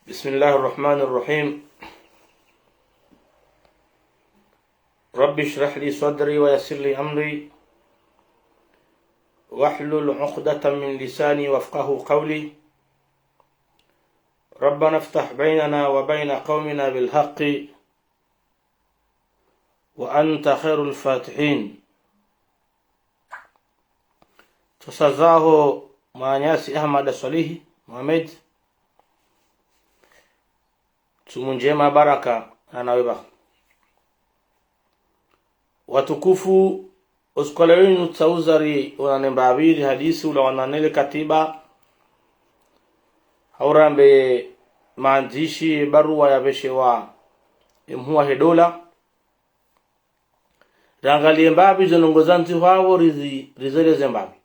بسم الله الرحمن الرحيم. رب اشرح لي صدري ويسر لي أمري واحلل عقدة من لساني وافقه قولي. ربنا افتح بيننا وبين قومنا بالحق وأنت خير الفاتحين. تصزاه مانياسي أحمد صليح محمد tumunjema baraka anaweba watukufu uskola wenu tsauzari wananembaabiri hadisi ula wananele katiba haurambe maandishi barua ya beshewa imhuwa hedola rangalie mbabi zonongozanti wao rizele mbabi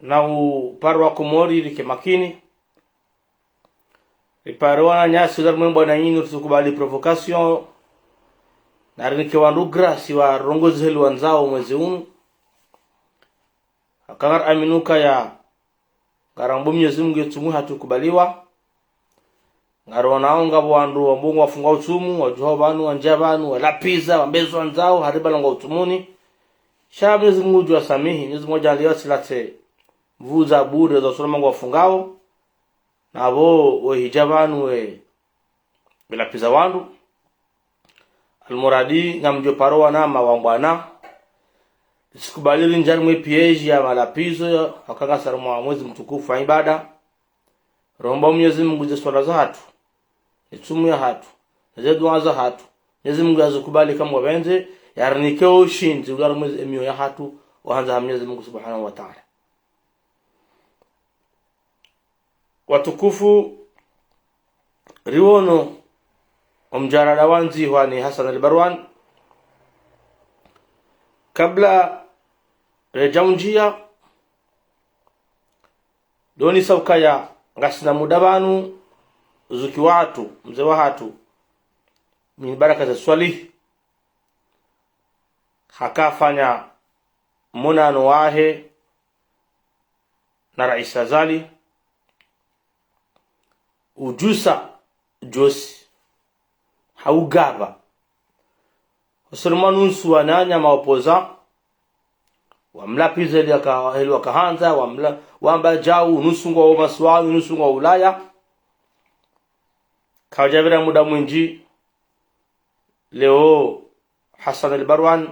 na uparwa kumori like makini iparwana nyasi za mwembo na nyinyi tukubali provocation na rinike wandu grasi wa rongozi helu wanzao mwezi unu akangar aminuka ya garambu Mwenyezi Mungu yetumu hatukubaliwa ngarona onga wandu wambungu wafunga utumu wajuho banu wanjabanu walapiza wambezo wanzao hariba longa utumuni sha Mwenyezi Mungu jua samihi Mwenyezi Mungu aliyo silate mvuza bure za sura Mungu wafungao nabo we hijabanu we bilapiza wandu almuradi ngamjo parowa na mawambwana sikubaliri njari mwe pieji ya malapizo akanga sarumwa mwezi mtukufu wa ibada romba Mwenyezi Mungu je swala za hatu itumu ya hatu je dua za hatu Mwenyezi Mungu azukubali kama wabenze yarnikeo ushindi ular mwezi emio ya hatu waanza Mwenyezi Mungu subhanahu wa ta'ala. Watukufu riwono omjarada wanzi wani Hassan al-Barwan kabla rejaunjia doni saukaya ngasina mudabanu uzuki watu mzee wa hatu min baraka za swali hakafanya munano wahe na Rais Azali ujusa josi haugaba usulmanu suwananya maopoza wamlapiza heli wakahanza wamba jau nusungwa wa maswali nusungwa wa Ulaya kawajabira muda mwinji leo Hassan al-Barwan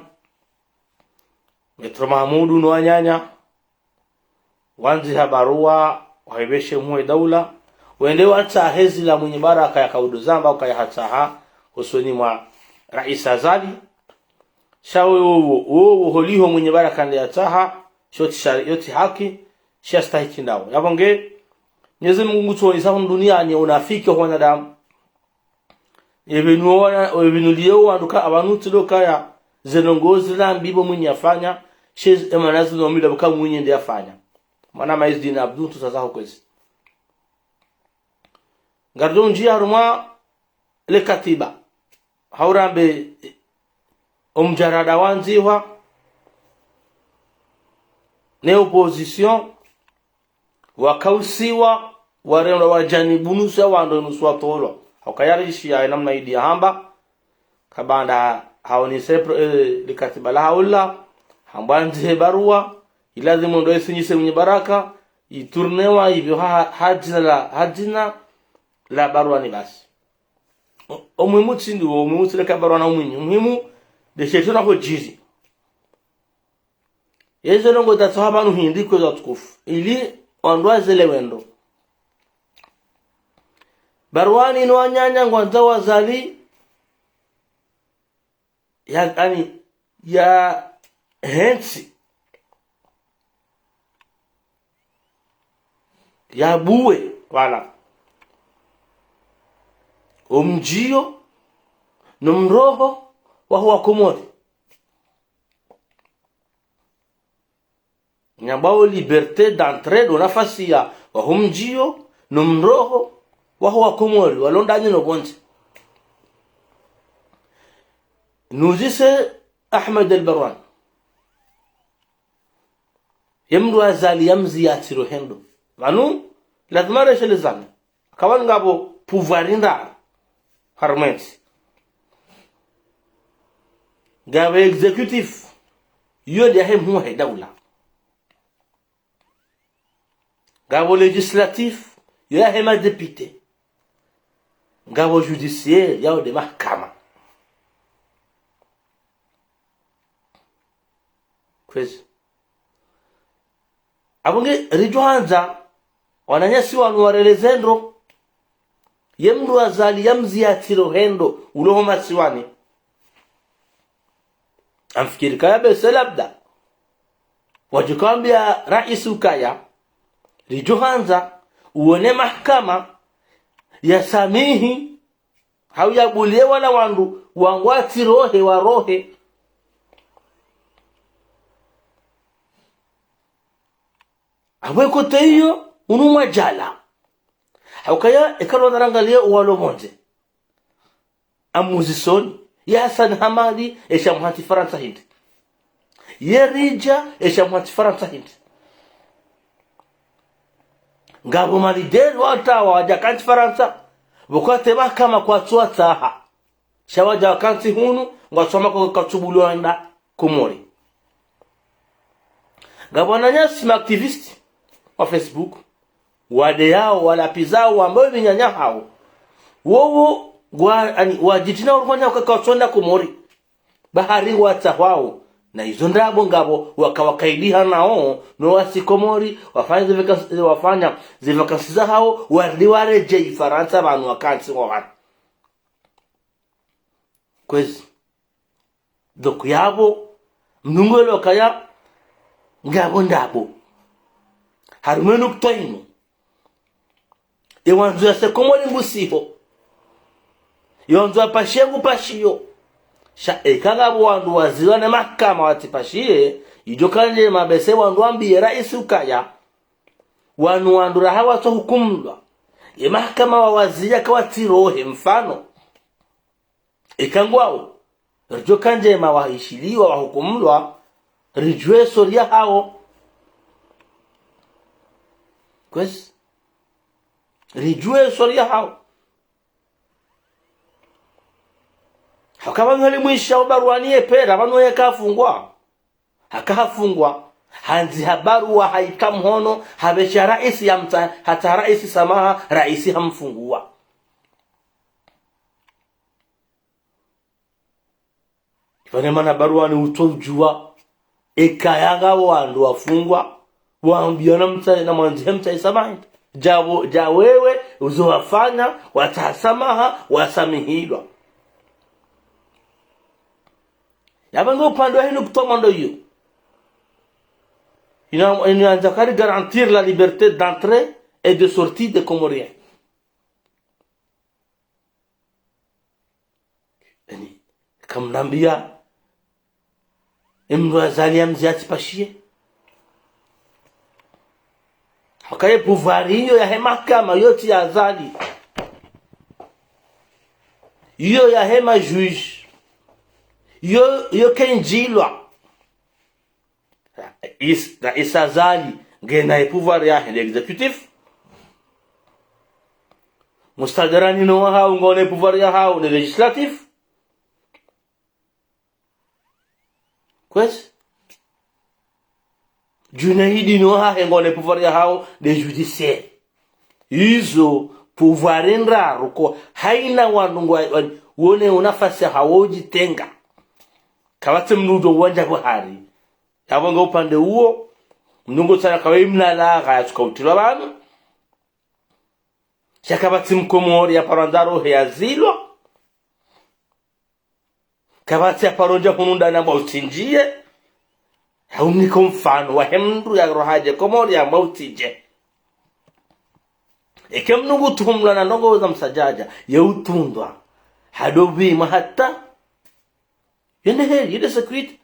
Metro Mahmudu nuwanyanya wanzi habarua waibeshe muwe daula wende wata hezi la mwenye baraka ya kaudu zamba ukaya hataha usoni mwa Rais Azali shawe uo holiho mwenye baraka ndi hataha yoti haki shastahiki ndao yabonge Mwenyezi Mungu tuoni safu dunia ni unafiki wa wanadamu ebenuliyo wanduka abanuti lokaya zenongozi la mbibo mwenye afanya shez emanazi no mila buka mwenye ndi afanya maana maizdina abdu tutazaho kwezi ngardon njia ruma le katiba haurambe omjarada wanziwa ne opposition wakausiwa warenda wajanibunusa wando nuswa tolo haukayarishi ya namna idi ya hamba kabanda haoni sepre le katiba la haula hambanze barua ilazimu ndo isinyise mwenye baraka iturnewa hivyo hajina la barua ni basi omuhimu tsindi omuhimu tsile barua na omuhimu de shetona ko jizi yezo longo tatahaba no hindi ko za tukufu ili ondwa zele wendo barwani no anyanya ngwanza wazali ya hensi ya buwe wala umjio numroho wa huwa komori nyambao liberté d'entrée do nafasi ya wa humjio numroho wa huwa komori walonda nyino bonzi nuzise Ahmed al-Barwan yamru Azali yamzi yatiro hendo manu lazima reshelezana kawan ngabo pouvoirinda harmenti gawe executive yo dia hem huwa dawla gabo legislatif yo hema député gabo judiciaire yao de mahkama kwezi abunge rijoanza wananyasi wanu warelezendo yemdu azali yamziatiro hendo ulohoma siwani amfikiri kaya bese labda wajikambia rais ukaya rijohanza uone mahkama ya samihi hau ya bulie wala wandu wangwati rohe wa rohe aweko teyo unumwa jala haukaya ekalo narangalia uwalo monje amuzisoni ya Hassan Hamadi eshamhati Faransa hindi yerija eshamhati Faransa hindi ngabo malideri watawa wajakanti Faransa bukwate mahkama kwa tuataha shawaja wakanti hunu ngasoma kwa katubulu anda kumori ngabo nanyasi activist wa Facebook wade yao wala pizao ambao binyanya hao wowo wajitina urufanya wakakawasonda kumori bahari watahwao na hizo ndabo ngabo wakawakaidiha nao no wasikomori wafanya zivakasi za hao wareje Ifaransa banu wakansi wawani kwezi doku yabo mnungolo kaya ngabo ndabo harumenu kutoinu iwanzu ya sekomori mbusiho yonzo apashengu pashiyo sha ekanga wandu waziwane mahkama watipashie ijokanje mabese wandu ambiye rais ukaya wandu rahawa to hukumlwa ye mahkama wawazia kwa tirohe mfano ekangwao ijokanje mawahishiliwa wahukumlwa rijwe soria hao kwes rijwe soria hao hakaba ngale mwisha baruanie pera bano yakafungwa hakafungwa hanzi habarua haikamhono habesha rais yamta hata rais samaha rais hamfungua fane mana baruani utojua ekayanga wandu wafungwa waambiana mta na mwanzi mta samaha jawewe uzowafanya watasamaha wasamihilwa yabango upande hino kutomando hiyo inaanza kari garantir la liberté d'entrée et de sortie des Comoriens yani kamnambia imru azali mziati pashie hakaye pouvoir hiyo ya mahakama yote ya azali hiyo ya hema juge yo kenjilwa isazali ngena pouvoir ya l'exécutif mustadarani no hao ngone pouvoir ya hao le législatif kwes junahidi no hao ngone pouvoir ya hao le judiciaire hizo pouvoir ndraro ko haina wanungwa wone unafasi hawoji tenga kawate mnudo wanja buhari yabonga upande huo mnungo sana kawe mnala ga tukautira bana shakabati mkomori ya parandaro ya zilo kabati ya paronja hununda na mautinjie hauniko mfano wa hemndu ya rohaje komori ya mautinje ekemnungu tuhumla na nongo za msajaja ya utundwa hadobi mahata yende secret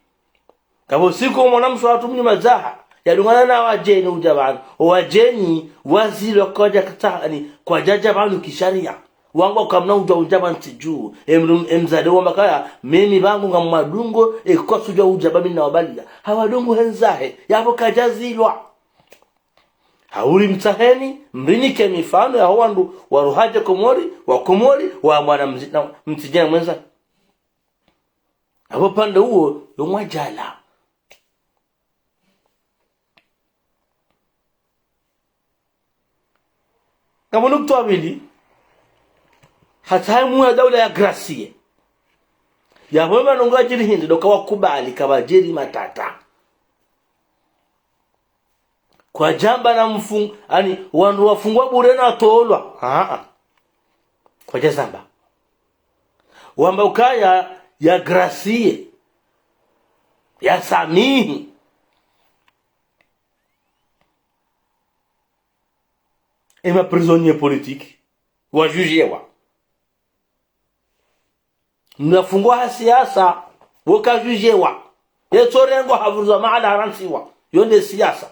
kabo siko mwanamso atumni mazaha yadungana na wajeni ujabana wajeni wazilo koja katani kwa jaja banu kisharia wangu kamna ujabana tiju emzade wa makaya mimi bangu ngamadungo ekosuja ujabana na wabalia hawadungu henzahe yapo kajazilwa hauri mtaheni mrinike mifano ya wandu waruhaje komori wa mwana mtijana mwenza hapo pande huo yomwajala kama nukto abili hatamu ya daula ya Gracie ya wema nunga jiri hindi doka wakubali kabajiri matata kwa jamba na ani wandu wafungwa bure na tolwa kwa jazamba wamba ukaya ya Gracie ya Samihi ema prisonnier politique wajujewa mnafungwa siasa wakajujewa yetorengo havuzwa maana haransiwa yonde siasa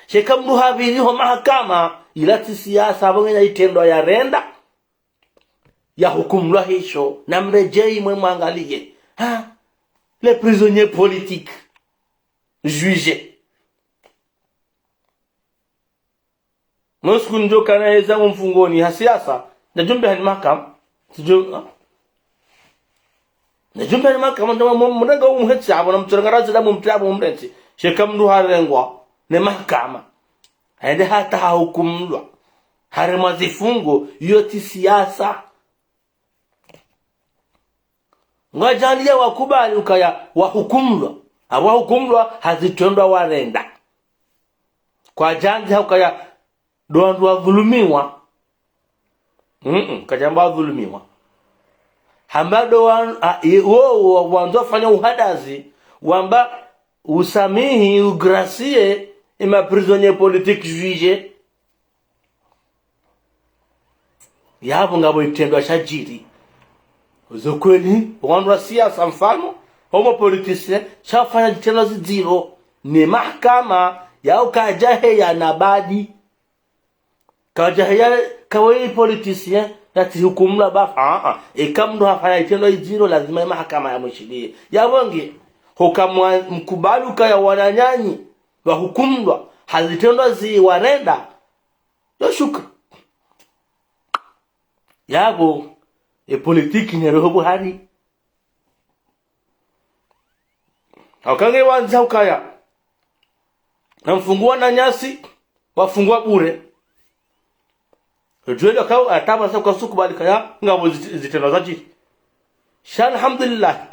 shekamru habiriho mahakama ilati siasa abongenya itendo ya renda ya hukumlwa hisho na mrejei mwe mwangalie les prisonniers politiques jugés Mosku njo kana heza mfungoni ha siasa na jumbe hani mahakama sijumbe na jumbe hani mahakama ndo mrenga umhetsi abo na mturangarazi da mumtrabo mrenzi shekamru harengwa ne mahakama aende hata hukumlwa hare mazifungo yoti siasa ngajalia wakubali ukaya wahukumlwa abahukumlwa hazitendwa warenda kwa janja ukaya doandu wadhulumiwa kajamba wadhulumiwa hambado wao wanzo fanya uhadazi wamba usamihi ugracie ima prisonnier politique juge yabo ngabo itendwa shajiri uzokweli wandu wa siasa mfano homo politicien shafanya jitendo zero ni mahakama yao kajahe ya nabadi kajahe kawe politicien yati hukumla ba ikamndo hafanya jitendo zero lazima mahakama ya mwishilie yabonge hukamwa mkubali ukaya wananyanyi wa hukumlwa hazitendwa warenda yoshuka yabo politiki ni roho Buhari hakange wanza ukaya namfungua na nyasi wafungua bure jwele kwa ataba sasa kwa suku balika ya ngabo zitendo zaji sha alhamdulillah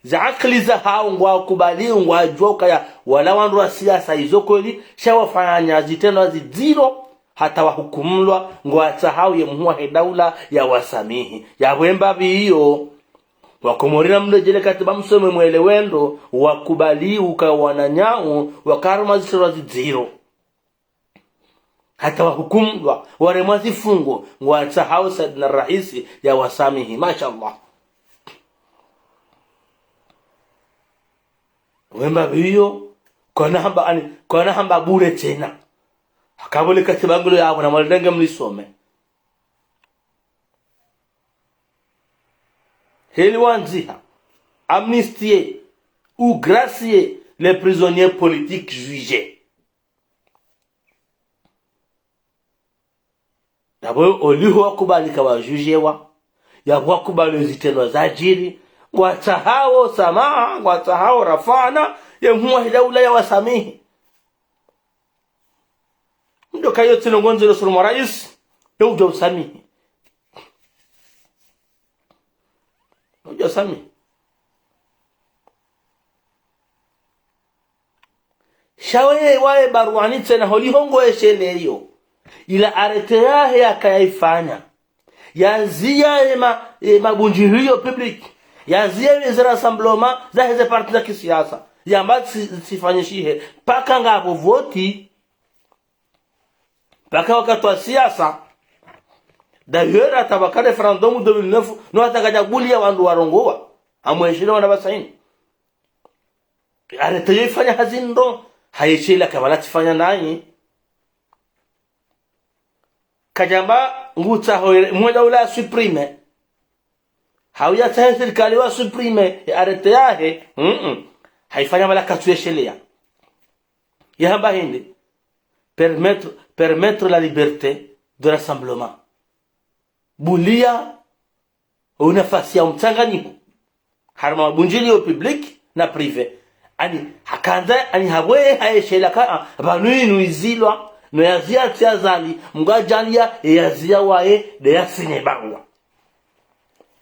za akli za hao ngwa kubali ngwa joka ya wala wandu wa siasa izokoli sha wafanya zitendo zero hata wahukumlwa ngwa sahau ye muhua hedaula ya wasamihi ya wemba biyo wakomorina mlejele katiba msome mwelewendo wakubali uka wananyao wakarma zitendo zero hata wahukumlwa waremwa zifungo ngwa sahau sadna rahisi ya wasamihi mashallah wemba biyo kona hamba bure tena akabole katiba ngulo yabo na malenge mlisome heli wanziha amnistie ou gracier les prisonniers politiques jugés yabo oliho wakubalika wajujewa yabo wakubali zitendo zajiri watahao samaa watahao rafana ya muwa daula ya wasamihi ndo kayo tino ngonzo lo suru rais ndio usamihi ndio usamihi shawe wae baruani tena holihongo esheleyo ila arete yahe akaifanya yanzia mabunjilio public yanzia wizara assemblement za hizo parti za kisiasa yamba sifanyishihe paka ngabo voti paka wakati wa siasa d'ailleurs atabaka referendum 2009 no atakajagulia wandu warongoa amweshile wana basaini arete yifanya hazindo hayishila kabala tifanya nani kajamba nguta hoye mmoja ula supreme hauya tahe serikali wa supreme arete yahe haifanya wala katueshelea yahamba hindi permettre la liberté de rassemblement. Bulia una nafasi ya mchanganyiko harma bunjilio public na privé ani hakanza ani habwe haeshela ka banwinu izilwa no yazia tiazali mgajalia yazia wae de yasinye barua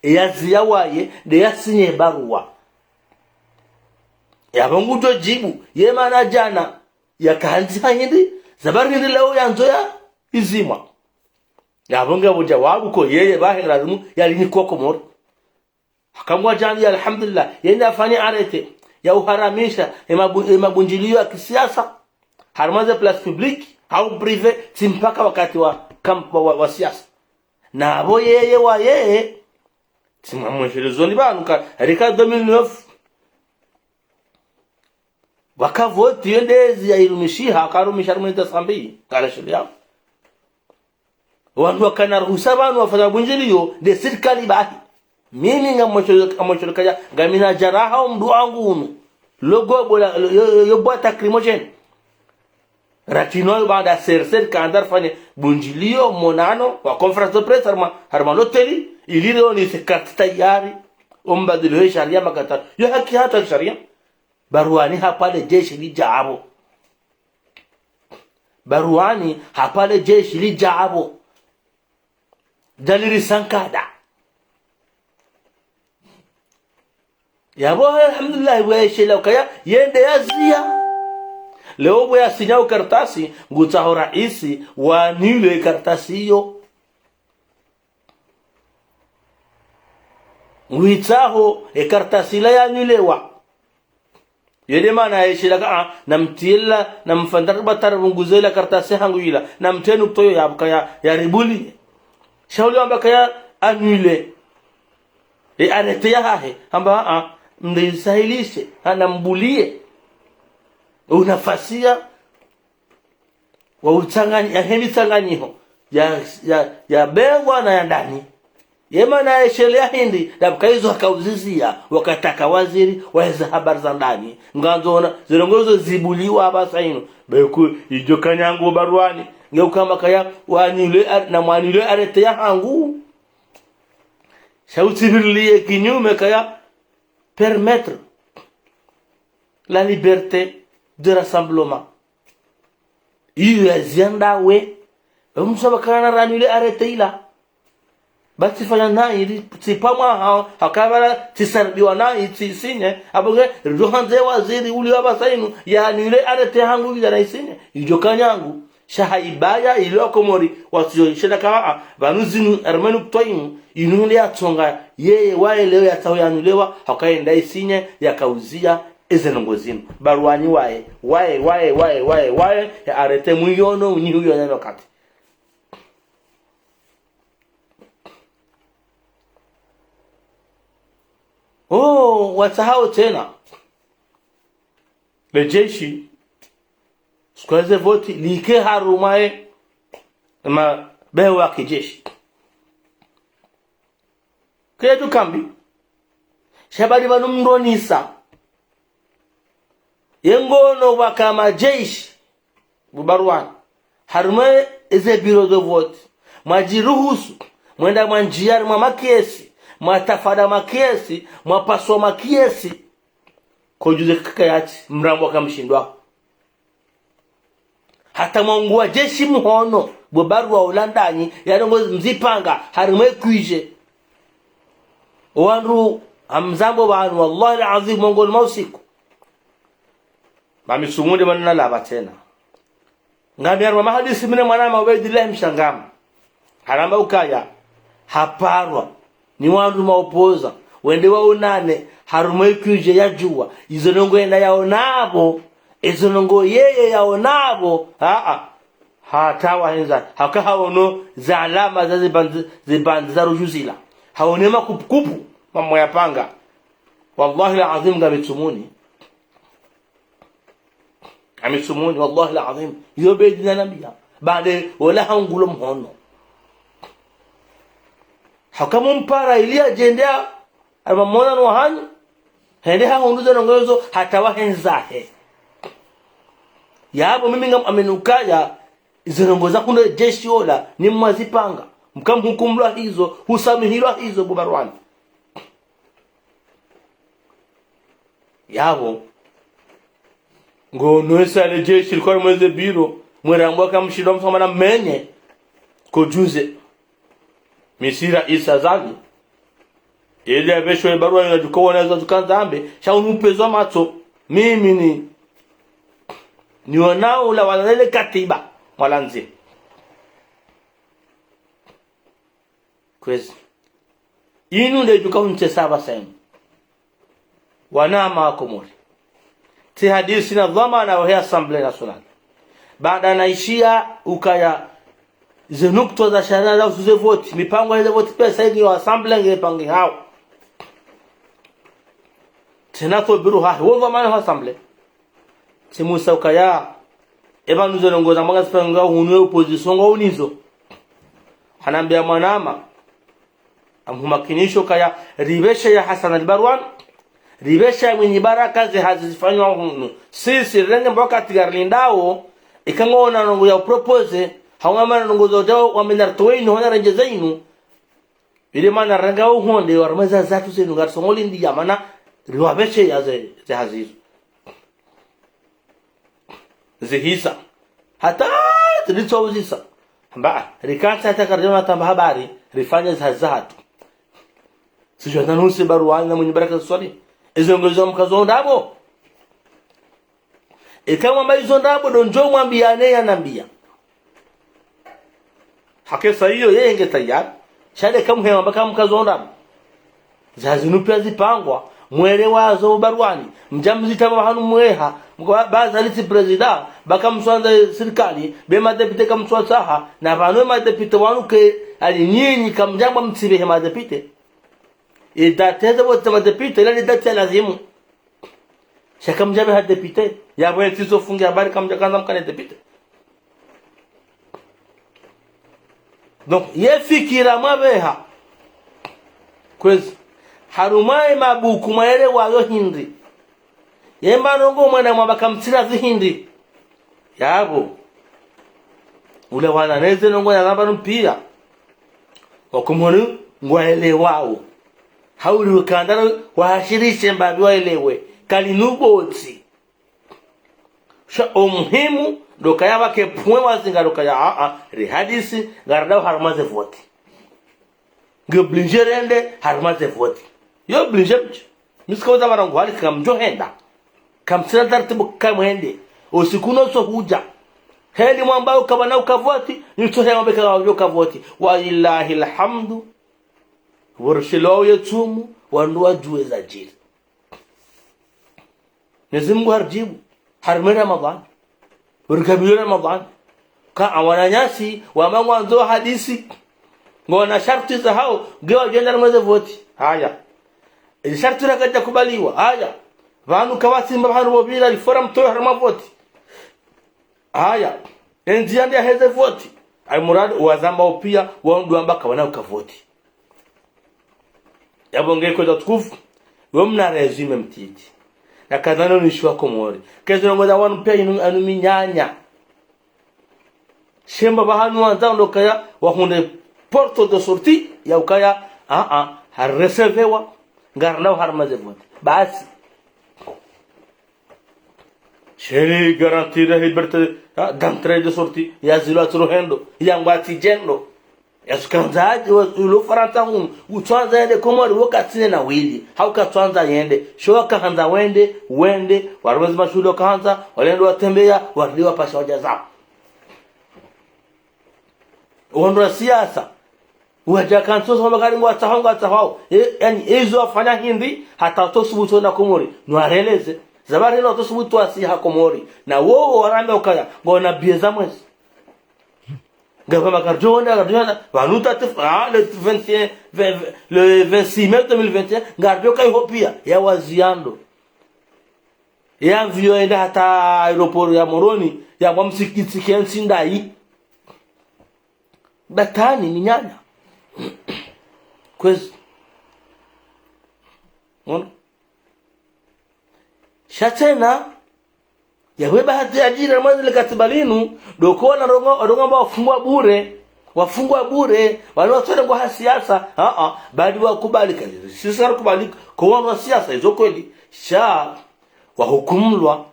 yazia wae de yasinye barua yabongujo jibu yemana jana yakanza hindi zabari ndi leo yanzoya izimwa yabonga bujawabu ko yeye bahirazimu yali ni koko moro hakamwa jani alhamdulillah yenda afanye arete ya uharamisha mabunjilio ya kisiasa harmaze place publique au privé simpaka wakati wa kampo wa siasa na abo yeye wa yeye simamweshelezoni banuka rika 2009 wakavoti yendezi ya irumishiha akarumisha rumita sambi kala sheria wandu wakana ruhusa banu wafanya bunjilio de serikali bahi mimi ngamwesheleka kaya ngamina jaraha mdu wangu unu logo bola yobata crimogen ratino baada ser kandar fanye bunjilio monano wa conference de presse harma loteli iliro ni sekati tayari umbadilio sharia makata yo haki hata sharia baruani hapale jeshi lijaabo baruani hapale jeshi lijaabo dalili sankada yabo alhamdulillah weeshela kaya yende yazia leo boya sinyao kartasi ngutaho raisi wa nile kartasi hiyo ngwitaho kartasi la ya nilewa yede mana yeeshela ka namtila namfandar batar nguzela kartasi hanguila namtenu toyo yabkaya ya ribuli shauli ambakaya anule arete ya hahe amba mlisahilishe anambulie unafasia wa utangani ya hemi tanganiho ya bengwa na ya ndani yema na eshelea hindi dabkaizo akauzizia wakataka waziri waweza habari za ndani nganzona zirongozo zibuliwa hapa saino beku ijokanyangu baruani ngeuka kaya wanile na mwanile arete ya hangu shauti bilie kinyume kaya permettre la liberté de rassemblement iyo yazianda we msaba kana ranile arete ila bati fanya nai tipamwa hakabara tisarbiwa nai tisinye abonge rohanze waziri uli wabasainu ya nile arete hangu ya isinye ijokanyangu shahaibaya ilokomori wasiyoishela kama vanuzinu armenu toimu inule atonga yeye wae leo yatawanulewa hakaenda isinye yakauzia ezenongozinu baruani wae ya arete muyono unyihuyo neno kati watahao tena lejeshi sikuweze voti like harumae ma bewa kijeshi kaya tukambi shabari banu mronisa yengono wakama jeshi bubaruan harumae eze biro de vote majiruhusu mwenda manjiari mwa makiesi mwatafada makiesi mwapaswa makiesi kojuze kakayati mrambo kamshindwa hata mwangua jeshi muhono bubaru wa ulandanyi yarongo mzipanga harimwe kuije wanru amzambo banu wallahi alazim mongol mausiku mami sumude manana laba tena ngami arwa hadisi mine mwana mawaidillah mshangama haramba ukaya haparwa ni wanru maupoza wende wa unane harimwe kuije yajua izonongo enda yaonabo ezonongo yeye yaonabo hatawa henza hakahaono za alama za zibandi za rujuzila haonema kupukupu mambo ya panga wallahi alazim gametumuni ametumuni wallahi alazim yobedina nabia baade wala hangulo mhono hakamumpara ilia jendea almamona no hanyu hende haonduza nongozo hatawa henzahe yabo mimi ngam amenukaya izirongoza kuna jeshi ola ni mwazipanga mkamhukumlwa hizo husamihilwa hizo bubarwani yabo ngo noesale jeshi likora mweze biro mwerambo kamshidwa mfamana menye kujuze misira isa zagi ile abeshwe barua ya dukona za tukanzambe shaunupezwa macho mimi ni wanao la walele katiba walanzi kwezi inu ndio tukaunche saba sema wanama komori ti hadisi na dhamana wa Assemblée Nationale baada naishia ukaya zenukto za sharia za usuze vote mipango ile vote pesa hiyo Assemblée ingepangi hao tena to biru ha wo dhamana wa Assemblée si Musa ukaya eba nuzo longoza mwanga sipanga hunwe opposition ngo unizo hanambia mwanama amhumakinisho kaya ribesha ya Hassan al-Barwan ribesha mwenye baraka hazifanywa hunu sisi renge mboka tigarlindao ikangona nongo ya propose hawama nongo zojo wamenartoini hona renje zainu ile mana ranga uhonde warmaza zatu zenu garsongoli ndi yamana riwabesha ya ze hazizo zihisa hata tulitowzisa mba rikata hata karjama tamba habari rifanya zahatu sijana nusi barua na mwenye baraka swali ezongozo mkazo ndabo kama maizo ndabo donjo mwambiane yanambia hakesa hiyo yeye ingetayari shale kama hewa mpaka mkazo ndabo zazinu pia zipangwa mwele wazo barwani mjamzita bahanu mweha baza liti president baka mswanza serikali bema depute kama mswanza na banwe ma depute wanuke ali nyinyi kamjamba mtsibe ma depute idateza wote ma depute ile data lazimu shaka mjabe ha depute ya bwe tizo fungia habari kama kanza mkane depute donc yefikira mabeha kwezi harumai mabuku maere wayo hindi yemba nongo mwana mwabaka mtira zihindi yabo ule wana neze nongo ya namba mpia wakumoni ngwaele wao hauli ukandana wahashirishe mbabi waelewe kalinuboti sha umuhimu doka yabake pwe wazinga doka ya rihadisi garda harmaze voti ngoblingerende harmaze voti yo blingerende miskoza barangu hali kamjo henda kamsira tartibu kamwende usikuno so huja heli mwamba ukabana ukavoti nitohe ngombe kawa ukavoti wa illahi alhamdu warshilo yetumu wanduwa juwe za jili Mungu harjibu harmi Ramadhan urkabiyo Ramadhan ka awana nyasi wa mwanzo hadisi ngona sharti za hao gewa jenda mweze voti haya sharti rakaja kubaliwa haya vanu kawasi mbahanu wabila liforum to harma voti haya enziande heze voti ay murad wazamba upia wandu ambaka wana ukavoti yabonge ko tukufu womna resume mtiti na kadhano nishwa komori kezo ngoza wanu pia anu minyanya shemba bahanu wanza ndokaya wahunde porto de sortie ya ukaya har reservewa ngarna harmaze voti basi sheri garantir la liberté d'entrée de sortie ya zilo atruhendo ya ngwati jendo ya sukanzaji ulo faranta utwanza yende komori wakati na wili hauka twanza yende shoka hanza wende warwezi mashudo kaanza walendo watembea waliwa pasha hoja zao uondo siasa waja kanso so bagari ngwata hao yani hizo afanya hindi hata tosubuto na komori nwareleze zabari no tosubuto asiha komori na wo warambe ukaya ngona bieza mwezi ngaba makarjona valuta le 26 mai 2021 ngardio kai hopia ya waziando ya vio enda hata aeroport ya Moroni ya kwa msikiti kensi ndai batani minyanya kwezi ona shatena yawe bahati ajira mwanzo katiba linu dokona rongo ba wafungwa bure wanaotenda kwa siasa bali wakubali kazi sisi kubali kwa siasa hizo kweli sha wahukumlwa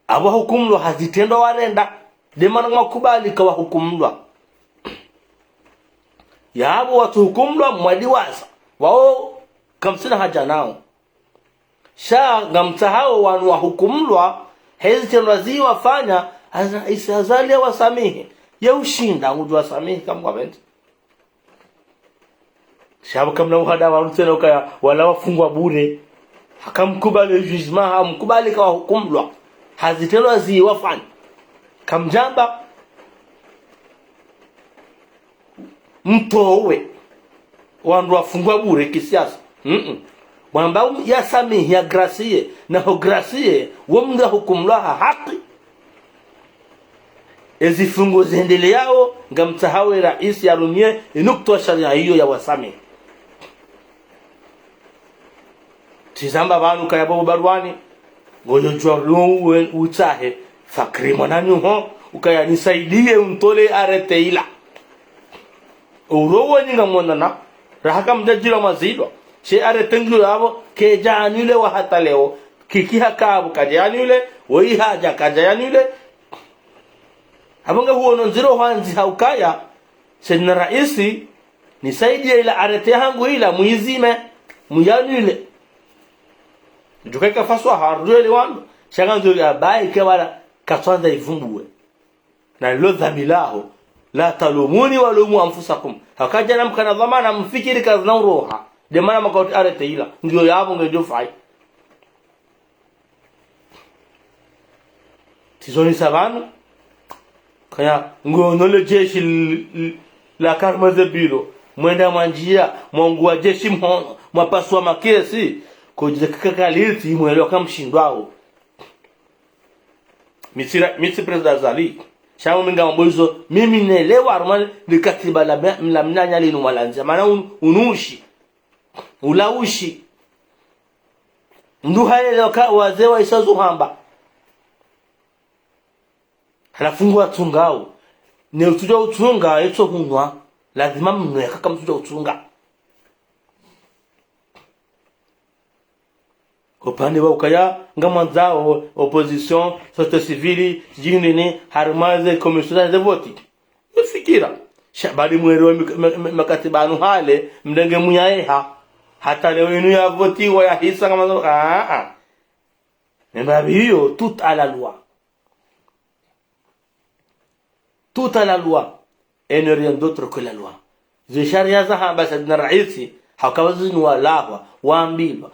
abahukumlwa hazitendo warenda demana makubali kwa wahukumlwa yabo watu hukumlwa mwadiwasa wao kamsina haja nao sha ngamtahao wanu wahukumlwa hezi tendo ziwafanya isazali wasamihi ya ushinda ngujua samihi kama benti shabu kamna uhada wa mtena ukaya wala wafungwa bure hakamkubali judgment hamkubali kwa hukumlwa hazitelo ziwafanya kamjamba mtowe wandu wafungwa bure kisiasa mwamba ya samihi ya gracie na ho gracie womnga hukumlwa haki ezifungo zendele yao ngamtahawe rais ya rumie inuktoa sharia hiyo ya wasame tizamba banu kaya bobo barwani ngoyo jwa utahe fakri mwananyu ho ukaya nisaidie untole arete ila urowo nyinga mwanana rahaka mjajira mazidwa she arete ngiro yabo ke janule wa hata leo kiki hakabu kajanule woi haja kajanule abanga huono nziro hanzi haukaya sedna raisi nisaidie ila arete hangu ila muizime muyanule njukaika faswa harujele wandu shaganzo ya bai kewala katwanza ivumbue na lo dhamilaho la talumuni walumu anfusakum hakaja namkana dhamana mfikiri kazna roha de mana makauti arete ila ndio yabo ngejo fai tizoni savanu kaya ngonole jeshi la karma zebiro mwenda manjia mwangu wa jeshi mhono mwapaswa makesi kujikaka liti mwelewa kama mshindwao misi president Zali shamu minga mbozo mimi nelewa armal likatiba la mnanya linu malanza maana unushi ulaushi ndu haelewa ka wazee wa isazo hamba halafungwa tungao ne utuja utunga yeto hunwa lazima mnwe kama utuja utunga upande wa ukaya ngamanzao opposition société civile jinini harmaze commission de vote ufikira shabali mwero makatibanu hale mdenge muyaeha hata leo inu ya voti wa ya hisa kama mbabi hiyo tout à la loi tout à la loi et ne rien d'autre que la loi je sharia za haba sadna raisi hakawazi walahwa waambilwa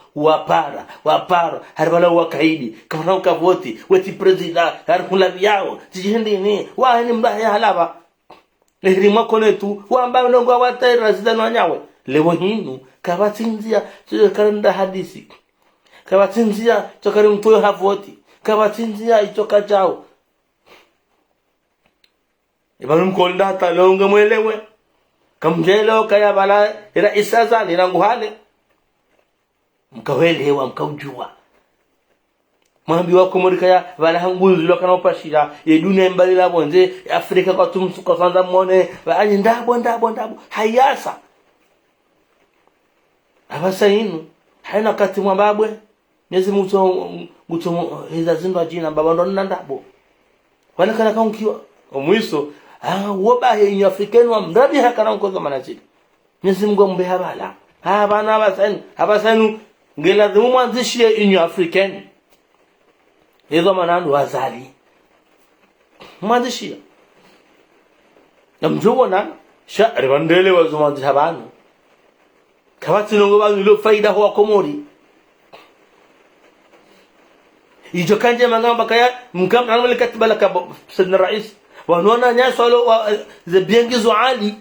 wapara haribala wakaidi kama ukavoti weti president harikula yao tijendini waheni mbaya halaba lehirima konetu wamba ndongo wataira zidano wanyawe lewo hinu kabatinzia karanda hadisi kabatinzia tokari mtoyo havoti kabatinzia itoka jao ibanu mkonda hata longa mwelewe kamjelo kaya bala ila isaza lirangu hale mkawelewa mkaujua mwambi wako muri kaya bala hanguzi lokana opashira ye dunia mbali la bonze Afrika kwa tumsuka kwanza muone bali ndabo hayasa abasa inu haina kati mwambabwe nezi muto hiza zindu ajina baba ndo ndabo wana kana kaunkiwa omwiso wobahe in africain wa mrabi hakana nkoza manachidi nezi mgombe habala bana abasanu ngela dhumu mwanzishie in africain hizo manandu wazali mwanzishia namjubona shari bandele wazumanzi habanu kabati nongo banu ilo faida huwa komori ijo kanje mangamba kaya mkam anamali katibala ka sidna rais wanaona nyaso lo za biengizo ali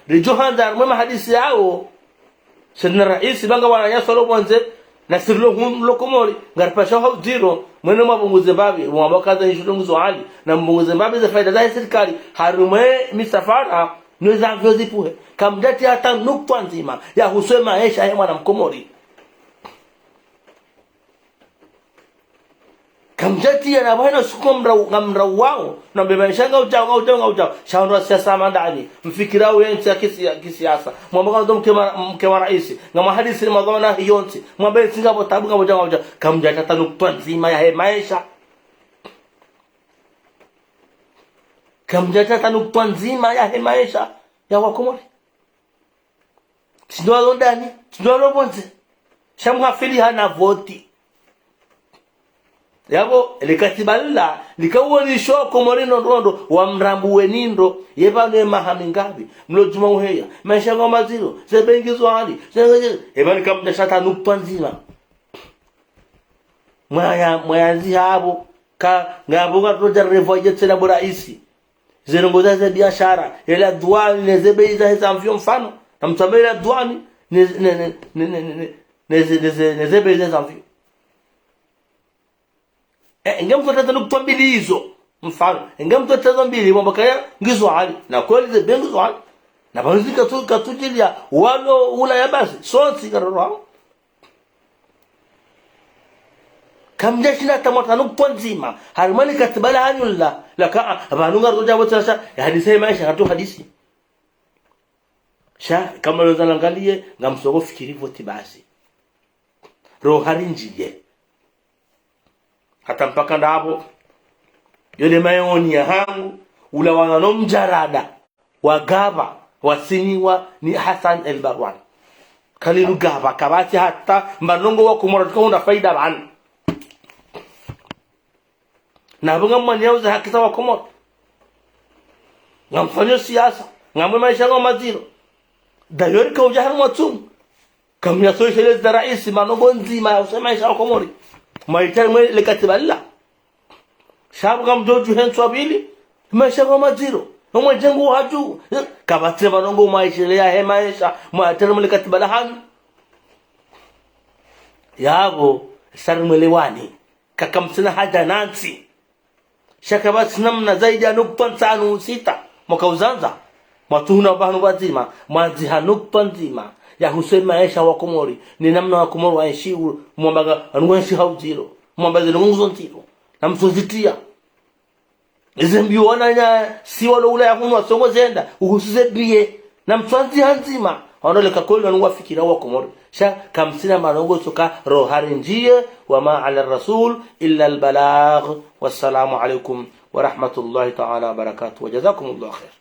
rijo handar mama hadisi yao sidna rais banga wana nyaso lo bonze nasirlo hum lo komori ngarpasha ho zero mwene mabungu Zimbabwe mwabakaza hishulungu ali na mbungu Zimbabwe za faida za serikali harume misafara nweza vyozi puhe kamdati hata nukta nzima ya husema maisha ya mwana mkomori kamjati ya nabwana suko mrawao na beba shanga ujao shauri siasa mandani mfikirao yensi ya kisiasa mwamba ndo mke wa rais ngama hadithi ni madhana hiyonsi mwamba singabo tabu ngabo ujao kamjata tanukwa nzima ya maisha kamjata tanukwa nzima ya maisha ya Wakomori sindoa ndani sindoa bonze shamhafili hana voti yabo likatiballa likawoni shoko morino rondo wa mrambuwe nindo yebane mahamingabi mlojuma uheya maisha ngoma zero zebengizo hali yebane kamda shata nupanzima mwayanzi habo ka ngabuga roja revoye tena buraisi zirongoza za biashara ila duani nezebeiza hizo mfyo mfano na mtamela duani nezebeiza za mfyo ingemtu tata mbili hizo mfano ingemtu tata mbili mambo kaya ngizo hali na kweli ze bengizo hali na banzika tu katujilia walo ula ya basi sonsi karoro kamjashina tamata nzima harmani katibala hanyulla laka abanunga roja wotasa yani sema maisha hatu hadisi sha kama lozanangalie ngamsoko fikiri voti basi roharinjije hata mpaka ndabo yule mayoni ya hangu ula wanano mjarada wagaba wasiniwa ni Hassan el-Barwan kalilu gaba kabati hata manongo wa Komoro kuna faida bana na bunga manyauza haki za Komoro ngamfanyo siasa ngamwe maisha ngoma zero dayori ka ujahar matum kamya socialist da rais manongo nzima usema maisha Komoro maitari mwe lekatiballa shabu kamjoju henso abili maisha ngoma zero Mwa jengu haju kabati banongo maisha ya maisha maitari mwe lekatiballa hanu yabo sarmwelewani kakamsina haja nansi shakabati namna zaidi ya nukta 5 mwaka uzanza matuhuna bahanu bazima manziha nukta nzima ya Hussein maisha wa Komori ni namna wa Komori waishi mwambaga anwenshi hauzilo mwamba zile nguzo ntiro na msozitia izembiwa wana si walo ula ya hunu songo zenda uhusize biye na mtwanzi hanzima wanole kakoli wanua fikira wa Komori sha kamsina manongo soka rohari njie wa ma ala rasul illa albalagh wassalamu alaikum wa rahmatullahi ta'ala wa barakatuh wa jazakumullahu khair.